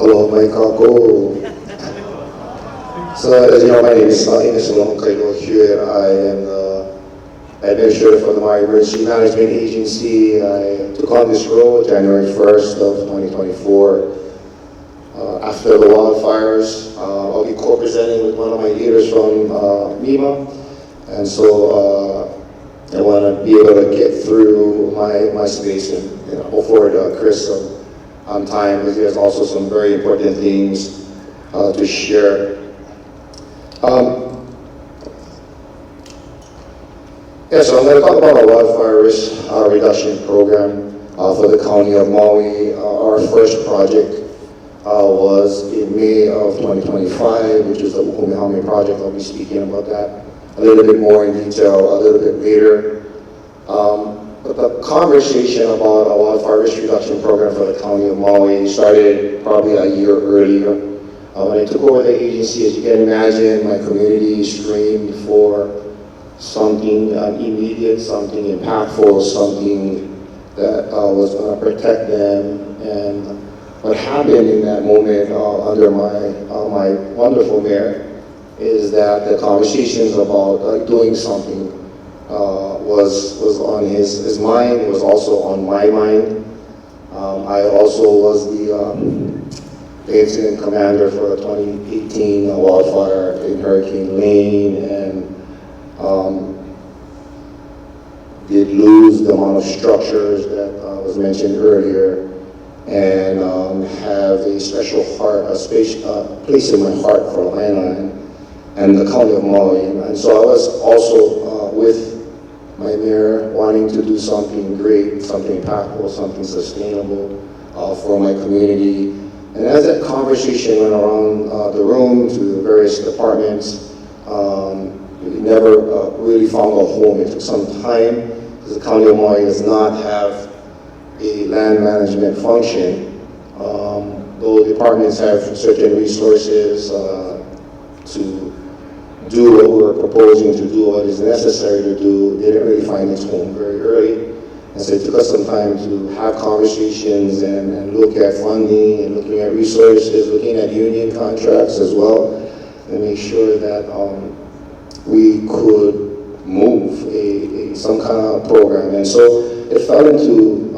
Aloha mai kako. So as you know, my name is Amos Lonokailua-Hewett. I am the administrator for the Maui Emergency Management Agency. I took on this role January 1st of 2024. After the wildfires, I'll be co-presenting with one of my leaders from MEMA. And so I want to be able to get through my space and go forward Chris on time, because there's also some very important things to share. So I'm going to talk about our wildfire risk reduction program for the County of Maui. Our first project was in May of 2025, which is the Ukumihami project. I'll be speaking about that a little bit more in detail a little bit later. But the conversation about a wildfire risk reduction program for the County of Maui started probably a year earlier. When I took over the agency, as you can imagine, my community screamed for something immediate, something impactful, something that was going to protect them. And what happened in that moment under my wonderful mayor is that the conversations about doing something was on his mind, was also on my mind. I also was the incident commander for the 2018 wildfire in Hurricane Lane, and did lose the amount of structures that was mentioned earlier, and have a special place in my heart for Lahaina and the County of Maui. And so I was also with my mayor wanting to do something great, something impactful, something sustainable for my community. And as that conversation went around the room to the various departments, we never really found a home. It took some time, because the County of Maui does not have a land management function. Though departments have certain resources to do what we're proposing to do, what is necessary to do, they didn't really find its home very early. And so it took us some time to have conversations and look at funding and looking at resources, looking at union contracts as well, and make sure that we could move some kind of program. And so it fell into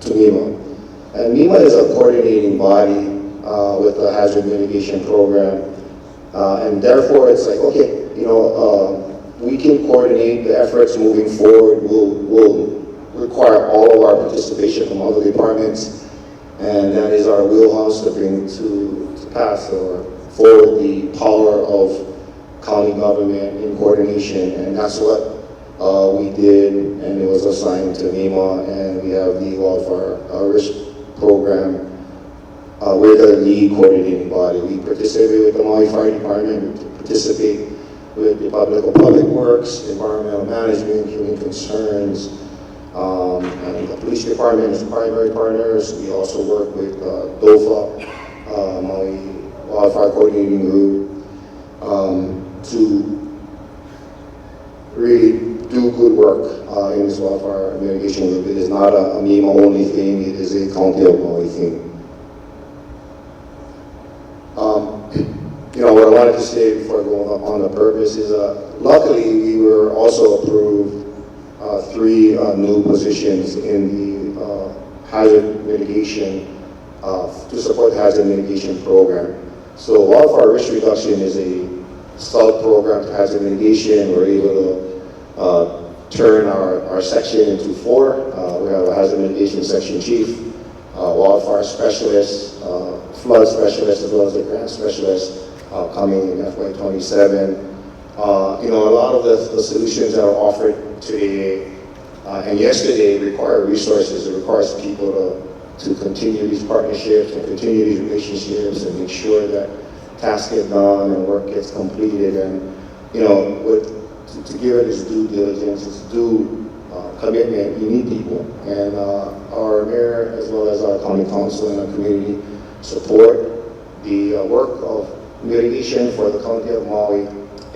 MEMA. And MEMA is a coordinating body with the hazard mitigation program. And therefore it's like, okay, we can coordinate the efforts moving forward. We'll require all of our participation from other departments, and that is our wheelhouse to bring to pass or forward the power of county government in coordination. And that's what we did, and it was assigned to MEMA, and we have the wildfire risk program. We're the lead coordinating body. We participate with the Maui Fire Department, we participate with the Public Works, Environmental Management, Human Concerns, and the Police Department is primary partners. We also work with DOFA, Maui Wildfire Coordinating Group, to really do good work in this wildfire mitigation group. It is not a MEMA only thing, it is a County of Maui thing. What I wanted to say before I go on the purpose is, luckily we were also approved 3 new positions in the hazard mitigation, to support the hazard mitigation program. So wildfire risk reduction is a sub-program to hazard mitigation. We're able to turn our section into 4. We have a hazard mitigation section chief, wildfire specialist, flood specialist, as well as a grant specialist coming in FY27. A lot of the solutions that are offered today and yesterday require resources. It requires people to continue these partnerships and continue these relationships and make sure that tasks get done and work gets completed. And to give it its due diligence, its due commitment, you need people. And our mayor, as well as our county council and our community, support the work of mitigation for the County of Maui,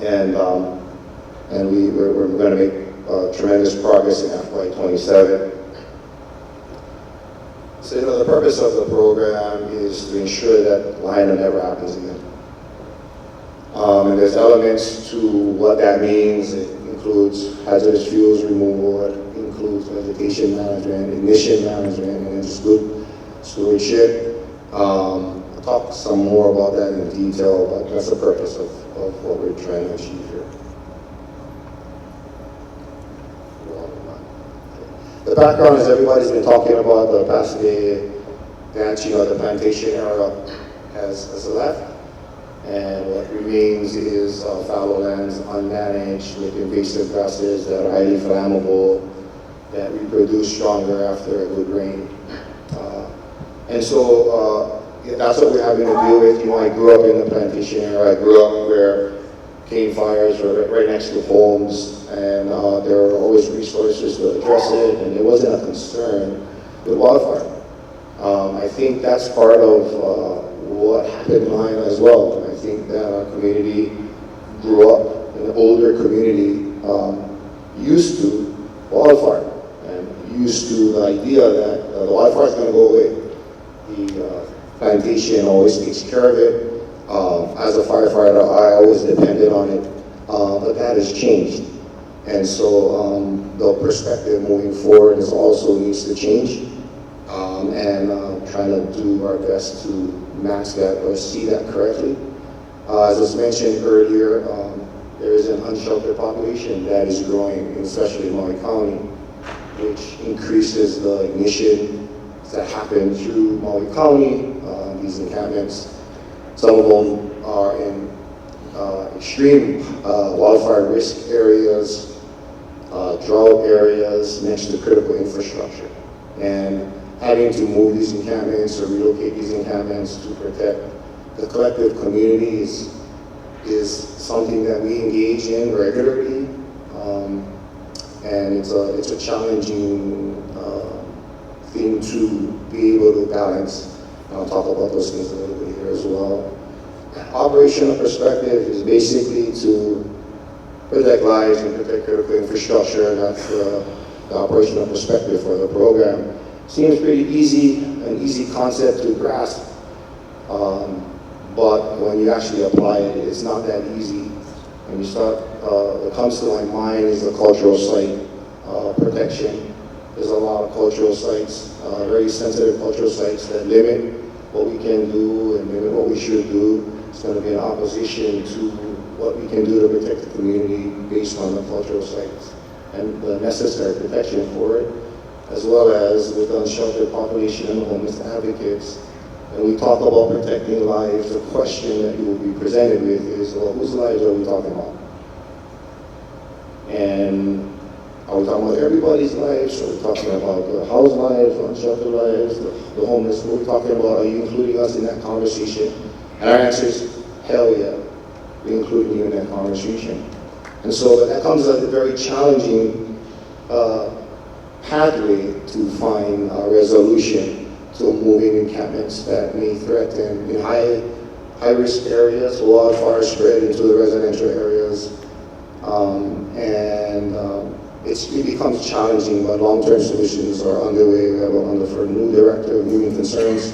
and we're going to make tremendous progress in FY27. So the purpose of the program is to ensure that Lahaina never happens again. And there's elements to what that means. It includes hazardous fuels removal, it includes vegetation management, emission management, and just good stewardship. I'll talk some more about that in detail, but that's the purpose of what we're trying to achieve here. The background is everybody's been talking about the past day that, the plantation era has left, and what remains is fallow lands unmanaged with invasive grasses that are highly flammable, that reproduce stronger after a good rain. And so that's what we're having to deal with. I grew up in the plantation era. I grew up where cane fires were right next to homes, and there were always resources to address it, and there wasn't a concern with wildfire. I think that's part of what happened in Lahaina as well. I think that our community grew up in an older community used to wildfire and used to the idea that the wildfire is going to go away. The plantation always takes care of it. As a firefighter, I always depended on it, but that has changed. And so the perspective moving forward is also needs to change, and trying to do our best to match that or see that correctly. As was mentioned earlier, there is an unsheltered population that is growing, especially in Maui County, which increases the ignition that happen through Maui County, these encampments. Some of them are in extreme wildfire risk areas, drought areas next to critical infrastructure. And having to move these encampments or relocate these encampments to protect the collective communities is something that we engage in regularly. And it's a challenging thing to be able to balance. I'll talk about those things a little bit here as well. Operational perspective is basically to protect lives and protect critical infrastructure. That's the operational perspective for the program. Seems pretty easy, an easy concept to grasp, but when you actually apply it, it's not that easy. When you start, what comes to my mind is the cultural site protection. There's a lot of cultural sites, very sensitive cultural sites that limit what we can do and limit what we should do. It's going to be in opposition to what we can do to protect the community based on the cultural sites and the necessary protection for it, as well as with the unsheltered population and the homeless advocates. When we talk about protecting lives, the question that you will be presented with is, well, whose lives are we talking about? And are we talking about everybody's lives? Are we talking about the housed lives, the unsheltered lives, the homeless? What are we talking about? Are you including us in that conversation? And our answer is, hell yeah, we're including you in that conversation. And so that comes at a very challenging pathway to find a resolution to moving encampments that may threaten in high-risk areas, wildfire spread into the residential areas, it becomes challenging, but long-term solutions are underway. We have a new director of human concerns,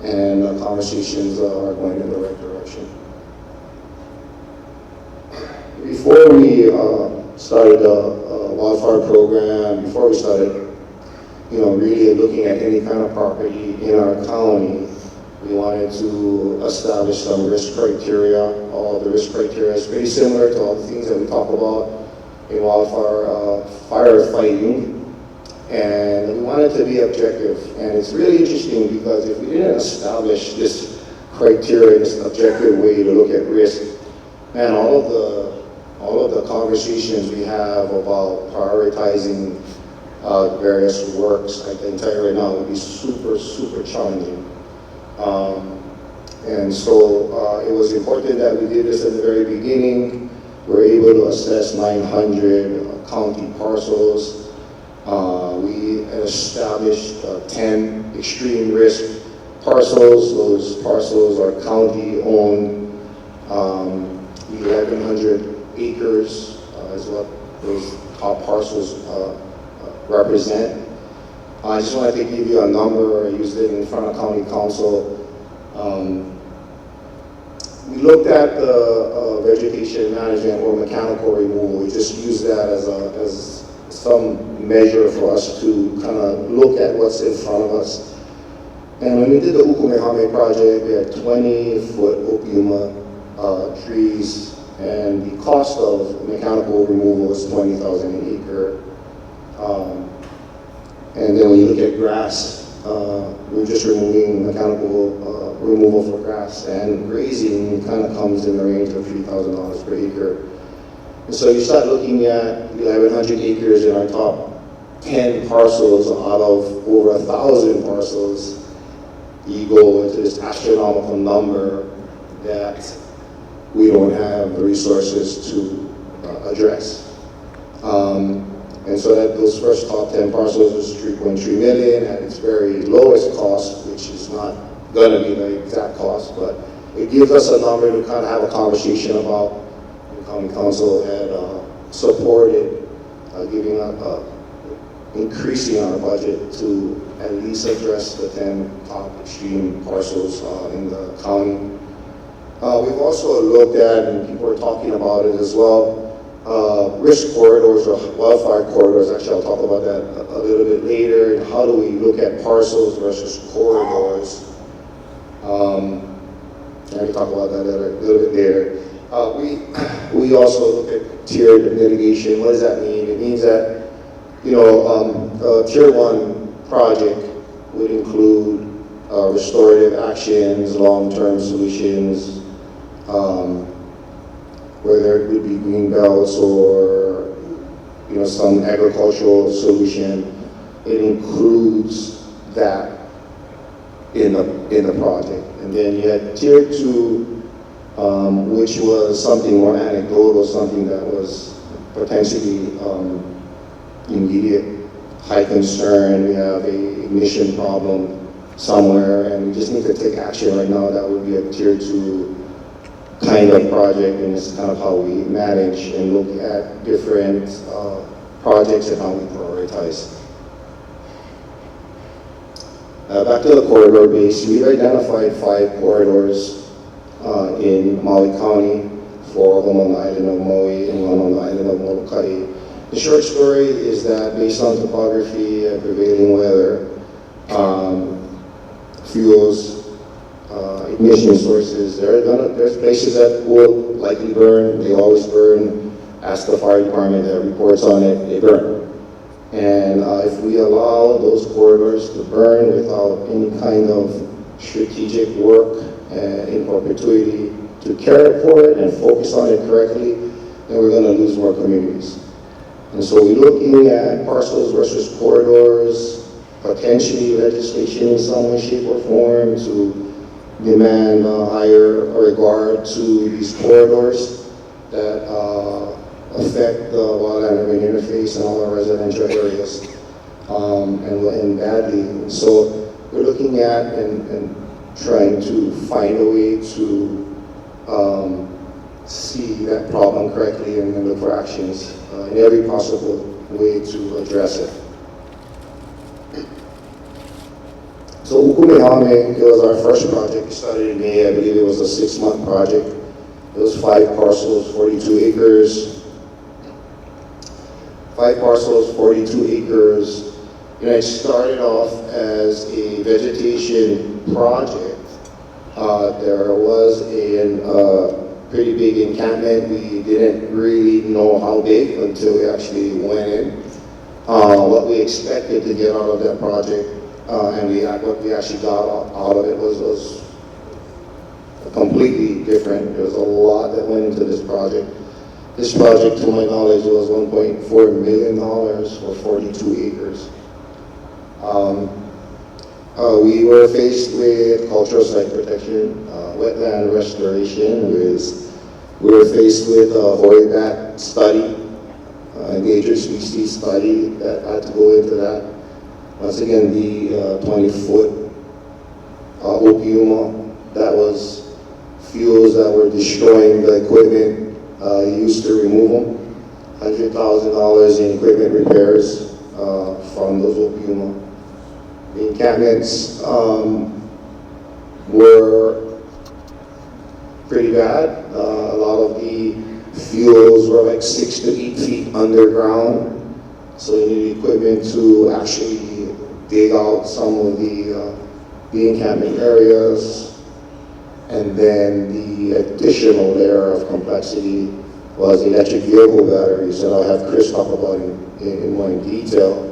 and conversations are going in the right direction. Before we started the wildfire program, before we started really looking at any kind of property in our county, we wanted to establish some risk criteria. All the risk criteria is pretty similar to all the things that we talk about in wildfire firefighting, and we wanted to be objective. And it's really interesting because if we didn't establish this criteria, this objective way to look at risk, man, all of the conversations we have about prioritizing various works, I can tell you right now, would be super, super challenging. And so it was important that we did this at the very beginning. We're able to assess 900 county parcels. We established 10 extreme risk parcels. Those parcels are county-owned. 1,100 acres is what those top parcels represent. I just wanted to give you a number. I used it in front of county council. We looked at the vegetation management or mechanical removal. We just used that as some measure for us to kind of look at what's in front of us. And when we did the Ukumehame project, we had 20-foot opiuma trees, and the cost of mechanical removal was $20,000 an acre. And then when you look at grass, we're just removing mechanical removal for grass, and grazing kind of comes in the range of $3,000 per acre. And so you start looking at 1,100 acres in our top 10 parcels out of over 1,000 parcels. You go into this astronomical number that we don't have the resources to address. And so that those first top 10 parcels was 3.3 million at its very lowest cost, which is not gonna be the exact cost, but it gives us a number to kind of have a conversation about. The county council had supported giving up, increasing our budget to at least address the 10 top extreme parcels in the county. We've also looked at, and people are talking about it as well, risk corridors or wildfire corridors. Actually, I'll talk about that a little bit later. And how do we look at parcels versus corridors? I can talk about that a little bit later. We also look at tiered mitigation. What does that mean? It means that, you know, a tier 1 project would include restorative actions, long-term solutions, whether it would be green belts or, you know, some agricultural solution. It includes that in the project. And then you had tier 2, which was something more anecdotal, something that was potentially immediate, high concern. We have a ignition problem somewhere, and we just need to take action right now. That would be a tier 2 kind of project, and it's kind of how we manage and look at different projects and how we prioritize. Back to the corridor base, we've identified 5 corridors in Maui County, 4 of them on the island of Maui and 1 on the island of Molokai. The short story is that based on topography and prevailing weather, fuels, ignition sources, there's places that will likely burn. They always burn. Ask the fire department that reports on it, they burn. And if we allow those corridors to burn without any kind of strategic work in perpetuity to care for it and focus on it correctly, then we're going to lose more communities. And so we're looking at parcels versus corridors, potentially legislation in some way, shape, or form to demand higher regard to these corridors that affect the wildland urban interface and all our residential areas, and badly. So we're looking at and trying to find a way to see that problem correctly and look for actions in every possible way to address it. So Ukumehame, it was our first project. We started in May. I believe it was a 6-month project. It was 5 parcels, 42 acres. 5 parcels, 42 acres. And it started off as a vegetation project. There was a pretty big encampment. We didn't really know how big until we actually went in. What we expected to get out of that project and what we actually got out of it was completely different. There was a lot that went into this project. This project, to my knowledge, was $1.4 million for 42 acres. We were faced with cultural site protection, wetland restoration. We were faced with a HWMO study, endangered species study that had to go into that. Once again, the 20-foot opiuma, that was fuels that were destroying the equipment used to remove them. $100,000 in equipment repairs from those opiuma. The encampments were pretty bad. A lot of the fuels were like 6 to 8 feet underground. So you need equipment to actually dig out some of the encampment areas. And then the additional layer of complexity was electric vehicle batteries, and I'll have Chris talk about in more detail.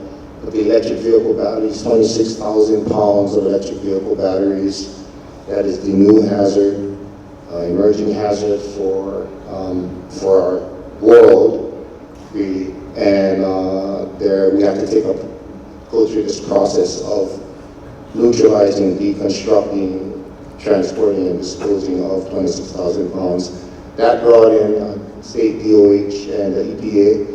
But the electric vehicle batteries, 26,000 pounds of electric vehicle batteries. That is the new hazard, emerging hazard for our world, really. And there we have to go through this process of neutralizing, deconstructing, transporting, and disposing of 26,000 pounds. That brought in state DOH and the EPA.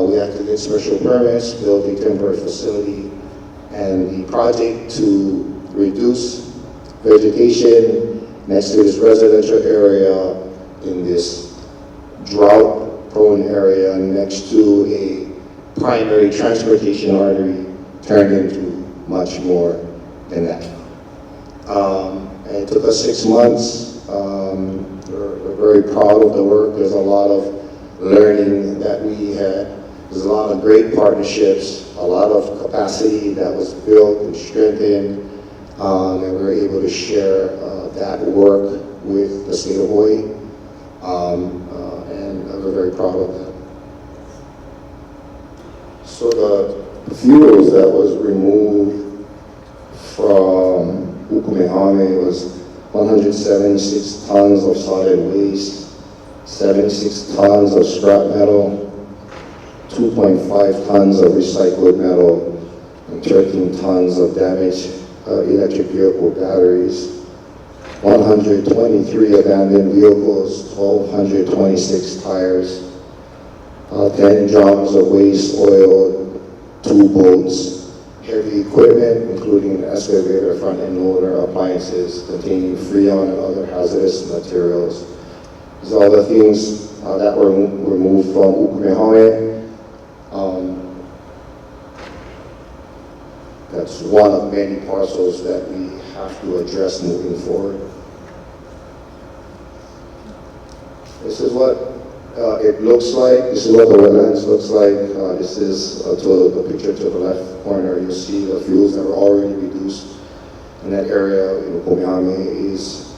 We had to get special permits, build a temporary facility, and the project to reduce vegetation next to this residential area in this drought-prone area next to a primary transportation artery turned into much more than that. And it took us 6 months. We're very proud of the work. There's a lot of learning that we had. There's a lot of great partnerships, a lot of capacity that was built and strengthened, and we were able to share that work with the state of Hawaii, and we're very proud of that. So the fuels that was removed from Ukumehame was 176 tons of solid waste, 76 tons of scrap metal, 2.5 tons of recycled metal, and 13 tons of damaged electric vehicle batteries, 123 abandoned vehicles, 1,226 tires, 10 drums of waste oil, 2 boats, heavy equipment, including an excavator, front-end loader, appliances containing freon and other hazardous materials. These are all the things that were removed from Ukumehame. That's one of many parcels that we have to address moving forward. This is what it looks like. This is what the wetlands looks like. This is to the picture to the left corner. You'll see the fuels that were already reduced in that area. Ukumehame is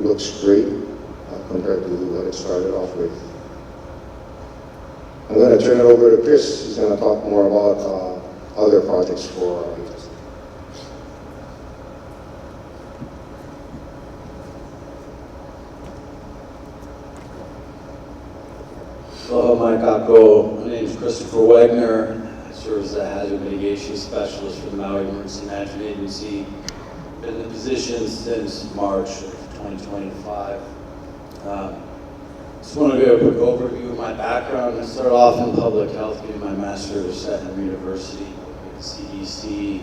looks great compared to what it started off with. I'm going to turn it over to Chris. He's going to talk more about other projects for our agency. Hello, my name is Christopher Wegner. I serve as the Hazard Mitigation Specialist for the Maui Emergency Management Agency. Been in the position since March of 2025. Just want to give a quick overview of my background. I started off in public health, getting my master's at Emory University, at the CDC,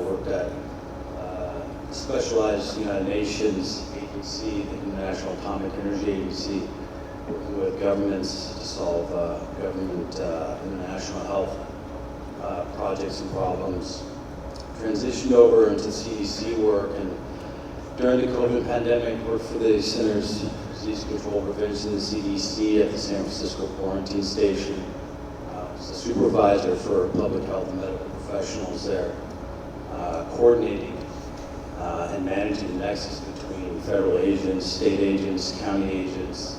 worked at specialized United Nations agency, the International Atomic Energy Agency, working with governments to solve government international health projects and problems. Transitioned over into CDC work, and during the COVID pandemic, worked for the Centers for Disease Control Prevention, the CDC, at the San Francisco Quarantine Station. Was a supervisor for public health and medical professionals there, coordinating and managing the nexus between federal agents, state agents, county agents,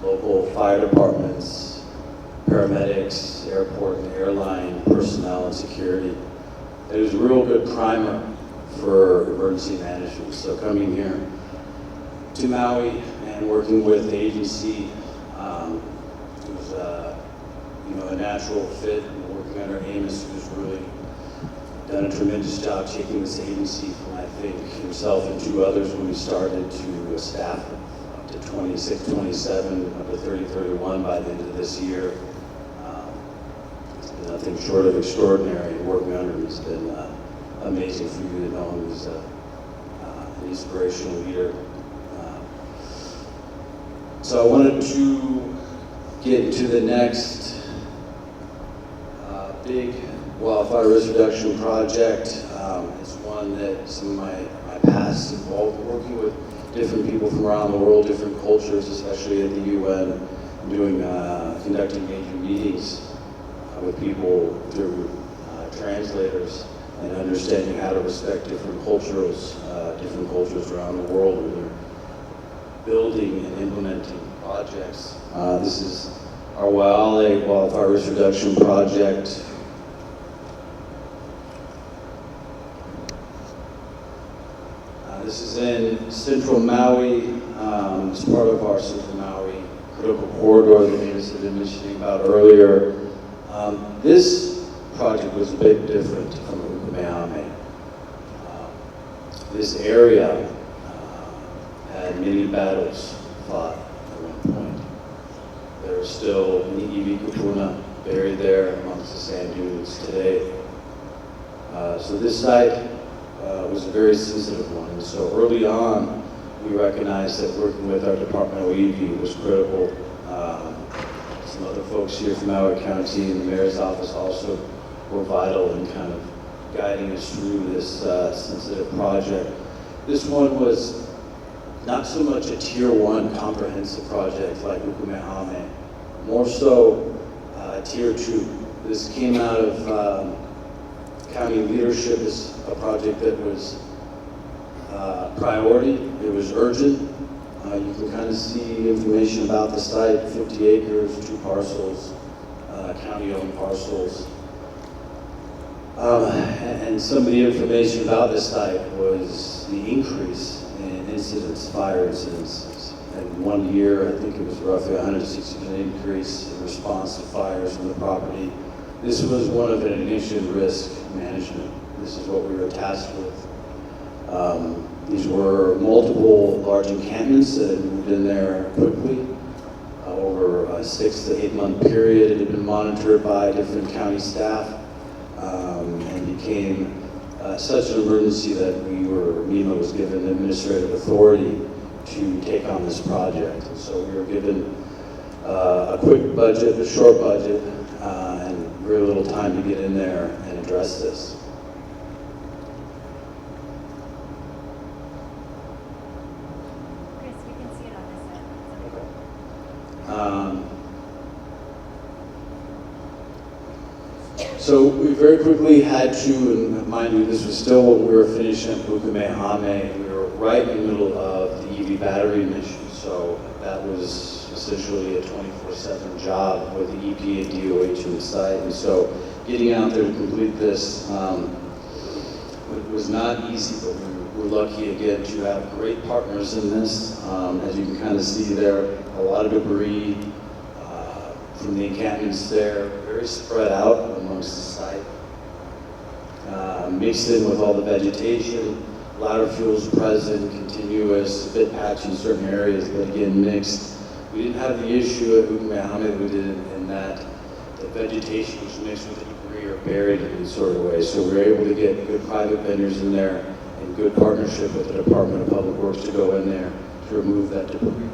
local fire departments, paramedics, airport and airline personnel and security. It was a real good primer for emergency management. So coming here to Maui and working with the agency, it was a natural fit. Working under Amos, who's really done a tremendous job taking this agency from, I think, himself and 2 others when we started to staff up to 26, 27, up to 30, 31 by the end of this year. It's been nothing short of extraordinary. Working under him has been amazing for you to know him. He's an inspirational leader. So I wanted to get into the next big wildfire risk reduction project. It's one one that some of my past involved working with different people from around the world, different cultures, especially at the UN, conducting major meetings with people through translators and understanding how to respect different cultures around the world when they're building and implementing projects. This is our Hawaiʻi Wildfire Risk Reduction Project. This is in central Maui. It's part of our central Maui critical corridor that Amos had been mentioning about earlier. This project was a bit different from Hawaiʻi. This area had many battles fought at one point. There are still Ni'iwi kupuna buried there amongst the sand dunes today. So this site was a very sensitive one. And so early on, we recognized that working with our Department of Hawaiʻi was critical. Some other folks here from Maui County and the Mayor's office also were vital in kind of guiding us through this sensitive project. This one was not so much a Tier 1 comprehensive project like Ukumehame, more so Tier 2. This came out of county leadership as a project that was priority. It was urgent. You can kind of see information about the site: 50 acres, 2 parcels, county-owned parcels. And some of the information about this site was the increase in incidents, fire incidents. In 1 year, I think it was roughly 160% increase in response to fires on the property. This was one of an ignition risk management. This is what we were tasked with. These were multiple large encampments that had moved in there quickly over a 6 to 8 month period. It had been monitored by different county staff and became such an emergency that MEMA was given administrative authority to take on this project. And so we were given a quick budget, a short budget, and very little time to get in there and address this. Chris, we can see it on this side. So we very quickly had to, and mind you, this was still when we were finishing up Ukumehame. We were right in the middle of the EV battery mission. So that was essentially a 24/7 job with the EPA DOH on the site. And so getting out there to complete this was not easy, but we were lucky again to have great partners in this. As you can kind of see there, a lot of debris from the encampments there, very spread out amongst the site. Mixed in with all the vegetation, ladder fuels present, continuous, a bit patchy in certain areas, but again mixed. We didn't have the issue at Ukumehame that we did in that the vegetation was mixed with the debris or buried in these sort of ways. So we were able to get good private vendors in there and good partnership with the Department of Public Works to go in there to remove that debris.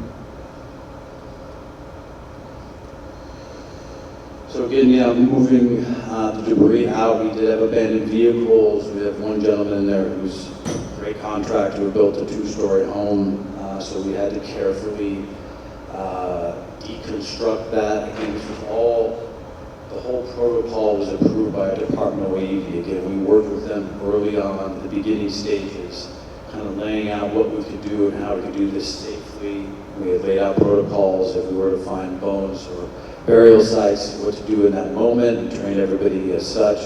So again, moving the debris out, we did have abandoned vehicles. We have one gentleman in there who's a great contractor who built a 2-story home. So we had to carefully deconstruct that. Again, this was the whole protocol was approved by a Department of Hawaiʻi. Again, we worked with them early on, the beginning stages, kind of laying out what we could do and how we could do this safely. We had laid out protocols if we were to find bones or burial sites, what to do in that moment, and train everybody as such.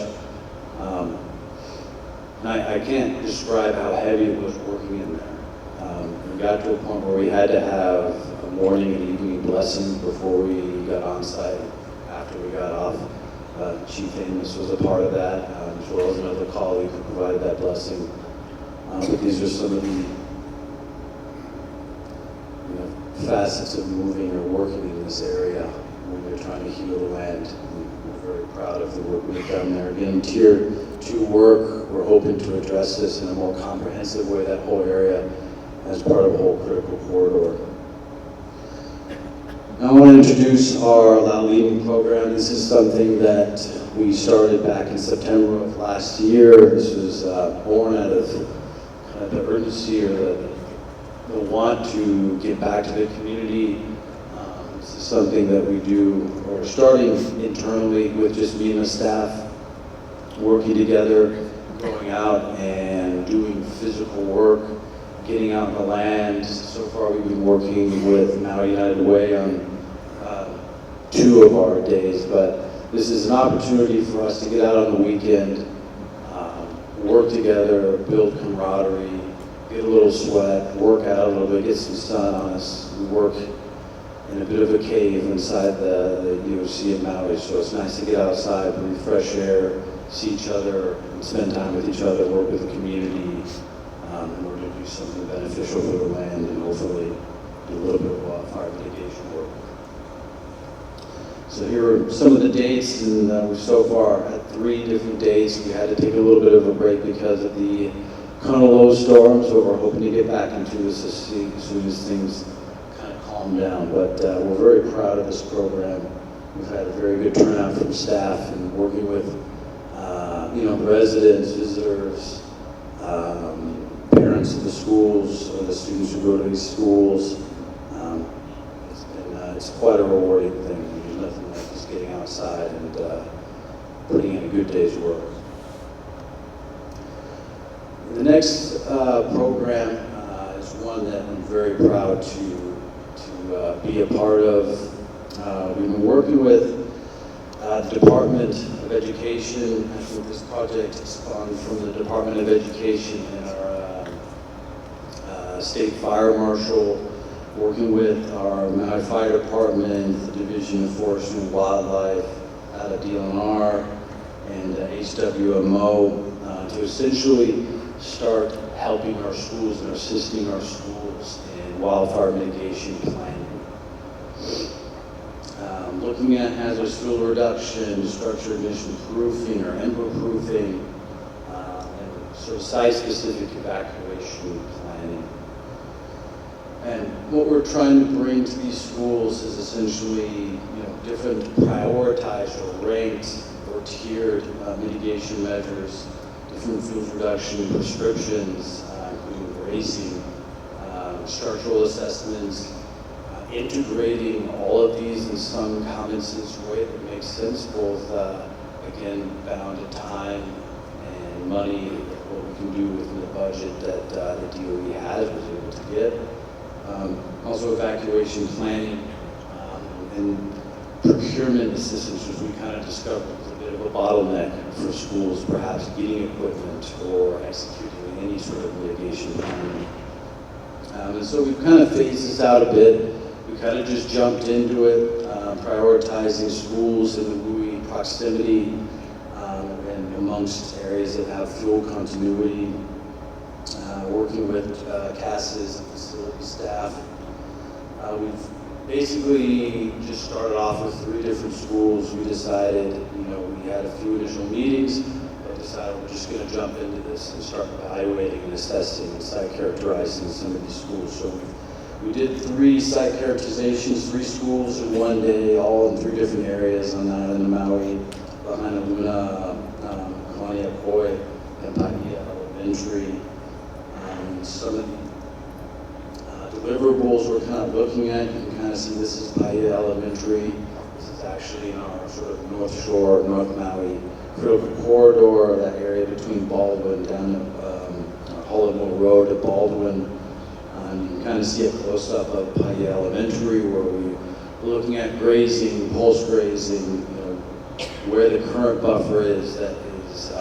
And I can't describe how heavy it was working in there. We got to a point where we had to have a morning and evening blessing before we got on site. After we got off, Chief Amos was a part of that, as well as another colleague who provided that blessing. But these are some of the facets of moving or working in this area when you're trying to heal the land. We're very proud of the work we've done there. Again, Tier 2 work, we're hoping to address this in a more comprehensive way, that whole area, as part of the whole critical corridor. Now I want to introduce our Laulini program. This is something that we started back in September of last year. This was born out of kind of the urgency or the want to get back to the community. This is something that we do, or starting internally with just me and the staff, working together, going out and doing physical work, getting out on the land. So far we've been working with Maui United Way on 2 of our days, but this is an opportunity for us to get out on the weekend, work together, build camaraderie, get a little sweat, work out a little bit, get some sun on us. We work in a bit of a cave inside the EOC in Maui, so it's nice to get outside, breathe fresh air, see each other, and spend time with each other, work with the community in order to do something beneficial for the land and hopefully do a little bit of wildfire mitigation work. So here are some of the dates, and we've so far had 3 different dates. We had to take a little bit of a break because of the Low storms, but we're hoping to get back into this as soon as things kind of calm down. But we're very proud of this program. We've had a very good turnout from staff and working with residents, visitors, parents of the schools, or the students who go to these schools. It's quite a rewarding thing. There's nothing like just getting outside and putting in a good day's work. The next program is one that I'm very proud to be a part of. We've been working with the Department of Education. I think this project spawned from the Department of Education and our State Fire Marshal, working with our Maui Fire Department, the Division of Forestry and Wildlife out of DLNR, and HWMO to essentially start helping our schools and assisting our schools in wildfire mitigation planning. Looking at hazardous fuel reduction, structured emission proofing or EMPA proofing, and sort of site-specific evacuation planning. And what we're trying to bring to these schools is essentially, different prioritized or ranked or tiered mitigation measures, different fuel reduction prescriptions, including grazing, structural assessments, integrating all of these in some common sense way that makes sense, both, again, bound to time and money, what we can do within the budget that the DOE was able to get. Also evacuation planning and procurement assistance, which we kind of discovered was a bit of a bottleneck for schools, perhaps getting equipment or executing any sort of mitigation planning. And so we've kind of phased this out a bit. We kind of just jumped into it, prioritizing schools in the WUI proximity and amongst areas that have fuel continuity, working with CASAs and facility staff. We've basically just started off with 3 different schools. We decided, we had a few initial meetings, but decided we're just going to jump into this and start evaluating and assessing and site characterizing some of these schools. So we did 3 site characterizations, 3 schools in one day, all in 3 different areas on the island of Maui, Lahaina Luna, Kauaʻi, and Maui Elementary. Some of the deliverables we're kind of looking at, you can kind of see this is Maui Elementary. This is actually in our sort of North Shore, North Maui critical corridor, that area between Baldwin down to HWMO Road at Baldwin. You can kind of see a close-up of Maui Elementary, where we're looking at grazing, pulse grazing, where the current buffer is that is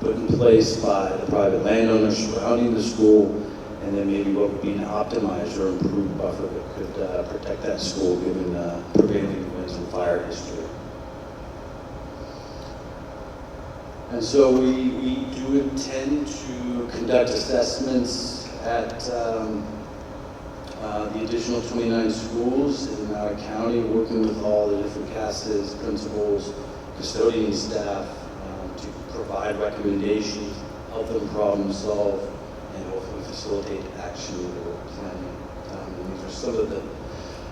put in place by the private landowners surrounding the school, and then maybe what would be an optimized or improved buffer that could protect that school given prevailing winds and fire history. And so we do intend to conduct assessments at the additional 29 schools in Maui County, working with all the different CASAs, principals, custodian staff, to provide recommendations, help them problem solve, and hopefully facilitate action or planning. And these are some of the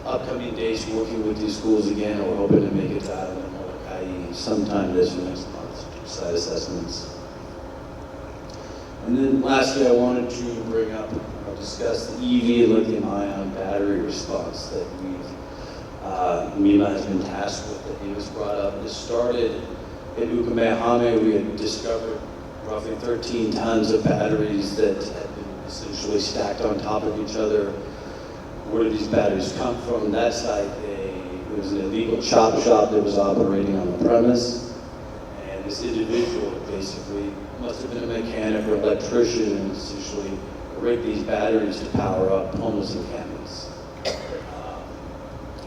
upcoming days working with these schools again. We're hoping to make it to Molokai i.e. sometime this or next month, to site assessments. And then lastly, I wanted to bring up, discuss the EV and lithium-ion battery response that MEMA has been tasked with, that Amos brought up. This started in Ukumehame. We had discovered roughly 13 tons of batteries that had been essentially stacked on top of each other. Where did these batteries come from? That site, it was an illegal chop shop that was operating on the premise. And this individual basically must have been a mechanic or electrician and essentially rigged these batteries to power up homeless encampments.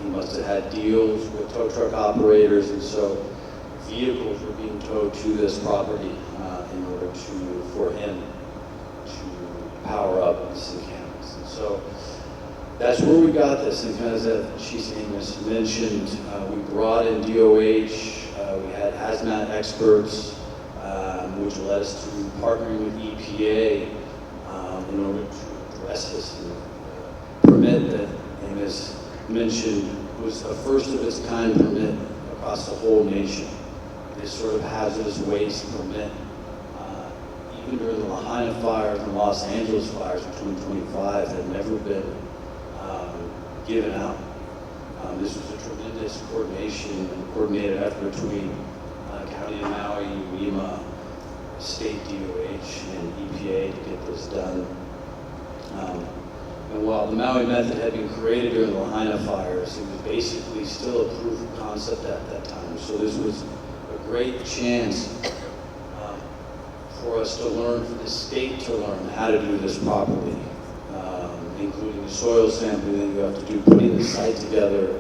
He must have had deals with tow truck operators, and so vehicles were being towed to this property in order for him to power up this encampments. And so that's where we got this. And as Chief Amos mentioned, we brought in DOH, we had hazmat experts, which led us to partnering with EPA in order to address this. And the permit that Amos mentioned was a first of its kind permit across the whole nation. This sort of hazardous waste permit, even during the Lahaina fires and Los Angeles fires of 2025, had never been given out. This was a tremendous coordination and coordinated effort between County of Maui, MEMA, State DOH, and EPA to get this done. And while the Maui method had been created during the Lahaina fires, it was basically still a proof of concept at that time. So this was a great chance for us to learn, for the state to learn how to do this properly, including the soil sampling that you have to do, putting the site together,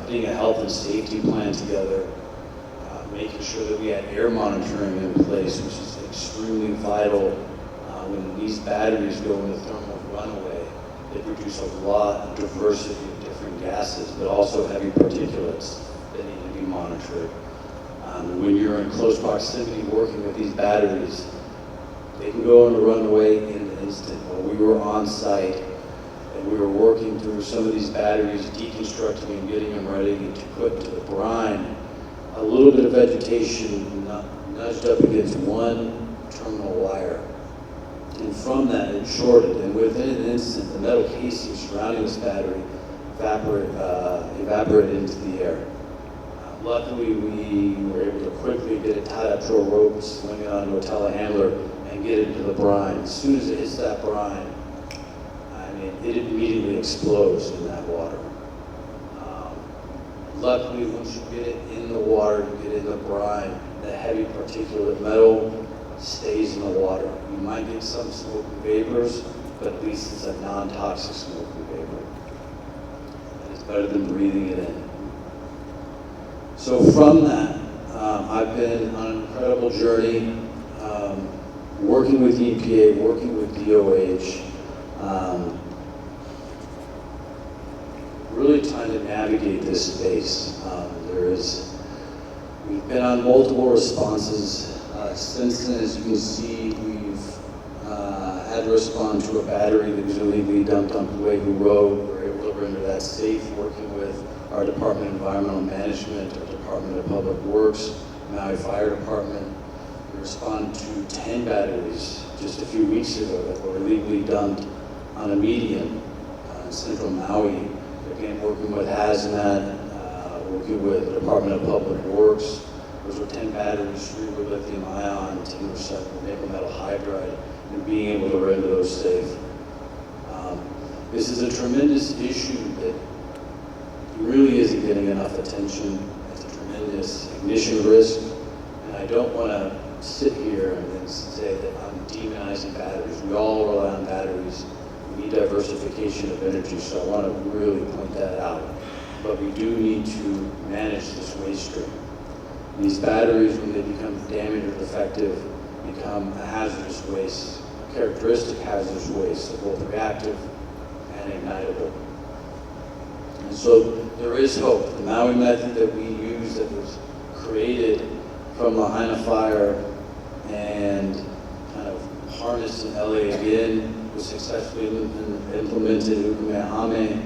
putting a health and safety plan together, making sure that we had air monitoring in place, which is extremely vital. When these batteries go into thermal runaway, they produce a lot of diversity of different gases, but also heavy particulates that need to be monitored. When you're in close proximity working with these batteries, they can go into runaway in an instant. Well, we were on site and we were working through some of these batteries, deconstructing and getting them ready to put into the brine. A little bit of vegetation nudged up against one terminal wire. And from that, it shorted, and within an instant, the metal casing surrounding this battery evaporated into the air. Luckily, we were able to quickly get it tied up to a rope, swing it onto a telehandler, and get it into the brine. As soon as it hits that brine, I mean, it immediately explodes in that water. Luckily, once you get it in the water, you get it in the brine, the heavy particulate metal stays in the water. You might get some smoke and vapors, but at least it's a non-toxic smoke and vapor. And it's better than breathing it in. So from that, I've been on an incredible journey, working with EPA, working with DOH, really trying to navigate this space. We've been on multiple responses. Since then, as you can see, we've had to respond to a battery that was illegally dumped on Kauaʻi Road. We were able to render that safe, working with our Department of Environmental Management, our Department of Public Works, Maui Fire Department. We responded to 10 batteries just a few weeks ago that were illegally dumped on a median in central Maui. Again, working with hazmat, working with the Department of Public Works. Those were 10 batteries, 3 were lithium ion, 10 were nickel metal hydride, and being able to render those safe. This is a tremendous issue that really isn't getting enough attention. It's a tremendous ignition risk, and I don't want to sit here and say that I'm demonizing batteries. We all rely on batteries. We need diversification of energy, so I want to really point that out. But we do need to manage this waste stream. These batteries, when they become damaged or defective, become a hazardous waste, a characteristic hazardous waste, so both reactive and ignitable. And so there is hope. The Maui method that we use, that was created from Lahaina fire and kind of harnessed in LA again, was successfully implemented in Ukumehame.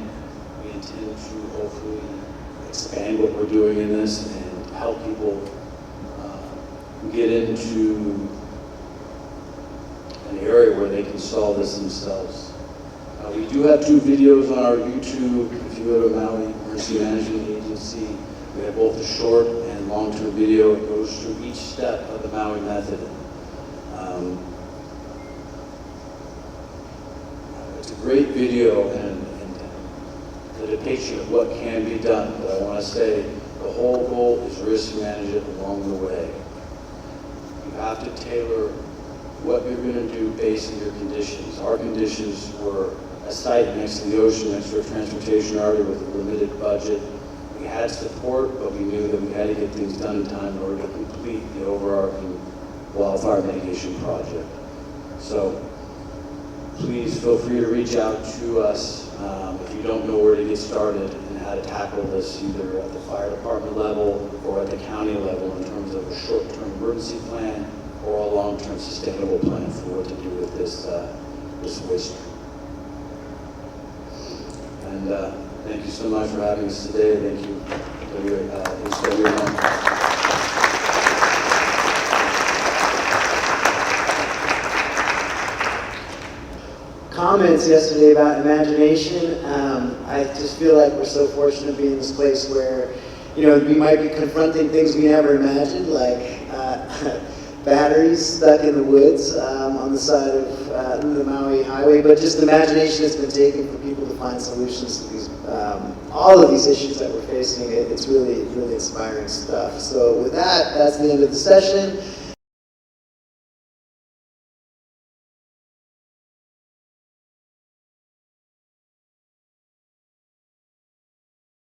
We intend to hopefully expand what we're doing in this and help people get into an area where they can solve this themselves. We do have 2 videos on our YouTube. If you go to Maui Emergency Management Agency, we have both a short and long-term video. It goes through each step of the Maui method. It's a great video and the depiction of what can be done. But I want to say the whole goal is risk management along the way. You have to tailor what you're going to do based on your conditions. Our conditions were a site next to the ocean, next to a transportation area with a limited budget. We had support, but we knew that we had to get things done in time in order to complete the overarching wildfire mitigation project. So please feel free to reach out to us if you don't know where to get started and how to tackle this, either at the fire department level or at the county level in terms of a short-term emergency plan or a long-term sustainable plan for what to do with this waste. And thank you so much for having us today. Thank you, HWMO. Comments yesterday about imagination. I just feel like we're so fortunate to be in this place where, we might be confronting things we never imagined, like batteries stuck in the woods on the side of the Maui highway, but just imagination has been taken for people to find solutions to these, all of these issues that we're facing. It's really, really inspiring stuff. So with that, that's the end of the session.